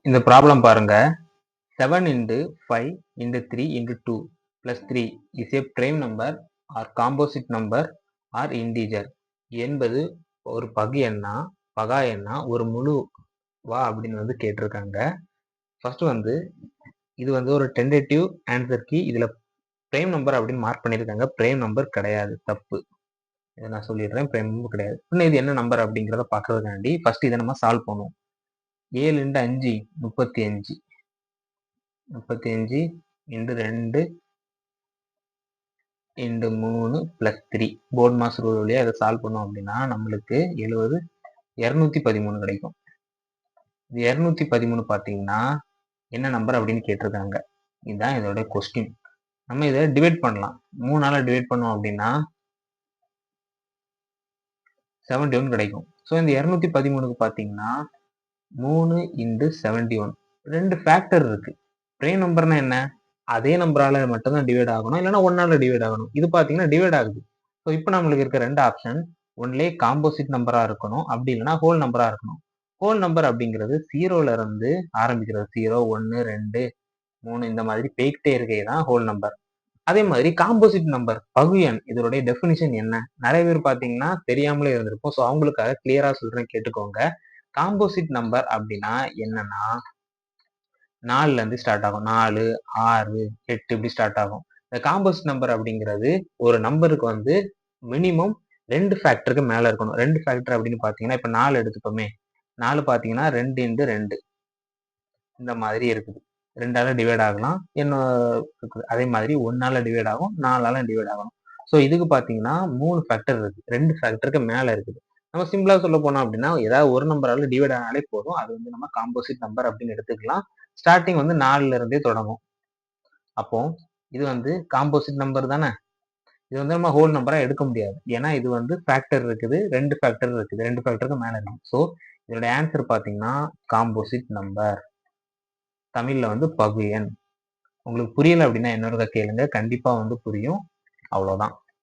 இந்த ப்ராப்ளம் பாருங்க. 7 into 5 into 3 into 2 plus 3 is a prime number or composite number or integer என்பது ஒரு பகா எண்ணா ஒரு முழுவா அப்படின்னு வந்து கேட்டிருக்காங்க. ஃபர்ஸ்ட் வந்து இது வந்து ஒரு டென்டேட்டிவ் ஆன்சர் கீ. இதுல பிரைம் நம்பர் அப்படின்னு மார்க் பண்ணியிருக்காங்க. பிரைம் நம்பர் கிடையாது, தப்பு. இதை நான் சொல்லிடுறேன், பிரைம் நம்பர் கிடையாது. இன்னும் இது என்ன நம்பர் அப்படிங்கிறத பார்க்கறதுக்காண்டி ஃபர்ஸ்ட் இதை நம்ம சால்வ் பண்ணுவோம். 7 into 5 35 35 into 2 into 3 plus 3 BODMAS rule வழியா இதை சால்வ் பண்ணோம் அப்படின்னா நம்மளுக்கு 70 213 கிடைக்கும். இது 213 பார்த்தீங்கன்னா என்ன நம்பர் அப்படின்னு கேட்டிருக்காங்க. இதுதான் இதோட கொஸ்டின். நம்ம இதை டிவைட் பண்ணலாம். 3ஆல டிவைட் பண்ணோம் அப்படின்னா 71 கிடைக்கும். ஸோ இந்த 213க்கு பார்த்தீங்கன்னா 3 into 71 2 ஃபேக்டர் இருக்கு. பிரைம் நம்பர்னா என்ன? அதே நம்பரால மட்டும்தான் டிவைட் ஆகணும், இல்லைன்னா 1ஆல டிவைட் ஆகணும். இது பார்த்தீங்கன்னா டிவைட் ஆகுது. ஸோ இப்போ நம்மளுக்கு இருக்க 2 ஆப்ஷன், ஒன்லே காம்போசிட் நம்பரா இருக்கணும், அப்படி இல்லைன்னா ஹோல் நம்பரா இருக்கணும். ஹோல் நம்பர் அப்படிங்கிறது 0ல இருந்து ஆரம்பிக்கிறது. 0 1 2 3 இந்த மாதிரி போய்கிட்டே இருக்கே தான் ஹோல் நம்பர். அதே மாதிரி காம்போசிட் நம்பர் பகு எண், இதனுடைய டெஃபினிஷன் என்ன? நிறைய பேர் பார்த்தீங்கன்னா தெரியாமலே இருந்திருக்கும். ஸோ அவங்களுக்காக கிளியரா சொல்றேன், கேட்டுக்கோங்க. காம்போசிட் நம்பர் அப்படின்னா என்னன்னா 4ல இருந்து ஸ்டார்ட் ஆகும். 4 6 8 இப்படி ஸ்டார்ட் ஆகும். இந்த காம்போசிட் நம்பர் அப்படிங்கிறது ஒரு நம்பருக்கு வந்து மினிமம் 2 ஃபேக்டருக்கு மேல இருக்கணும். 2 ஃபேக்டர் அப்படின்னு பாத்தீங்கன்னா இப்ப 4 எடுத்துப்போமே, 4 பாத்தீங்கன்னா 2 into 2 இந்த மாதிரி இருக்குது. 2ஆல டிவைட் ஆகலாம், என்ன இருக்குது. அதே மாதிரி 1ஆல டிவைட் ஆகும், 4ஆல டிவைட் ஆகணும். ஸோ இதுக்கு பாத்தீங்கன்னா 3 ஃபேக்டர் இருக்கு, 2 ஃபேக்டருக்கு மேல இருக்குது. நம்ம சிம்பிளா சொல்ல போனோம் அப்படின்னா ஏதாவது ஒரு நம்பரால டிவைட் ஆனாலே போதும், அது வந்து நம்ம காம்போசிட் நம்பர் அப்படின்னு எடுத்துக்கலாம். ஸ்டார்டிங் வந்து 4ல இருந்தே தொடங்கும். அப்போ இது வந்து காம்போசிட் நம்பர் தானே. இது வந்து நம்ம ஹோல் நம்பரா எடுக்க முடியாது, ஏன்னா இது வந்து ஃபேக்டர் இருக்குது, 2 ஃபேக்டர் இருக்குது, 2 ஃபேக்டருக்கு மேல இருக்கும். ஸோ இதோட ஆன்சர் பாத்தீங்கன்னா காம்போசிட் நம்பர், தமிழ்ல வந்து பகு எண். உங்களுக்கு புரியல அப்படின்னா என்னோட கேளுங்க, கண்டிப்பா வந்து புரியும். அவ்வளவுதான்.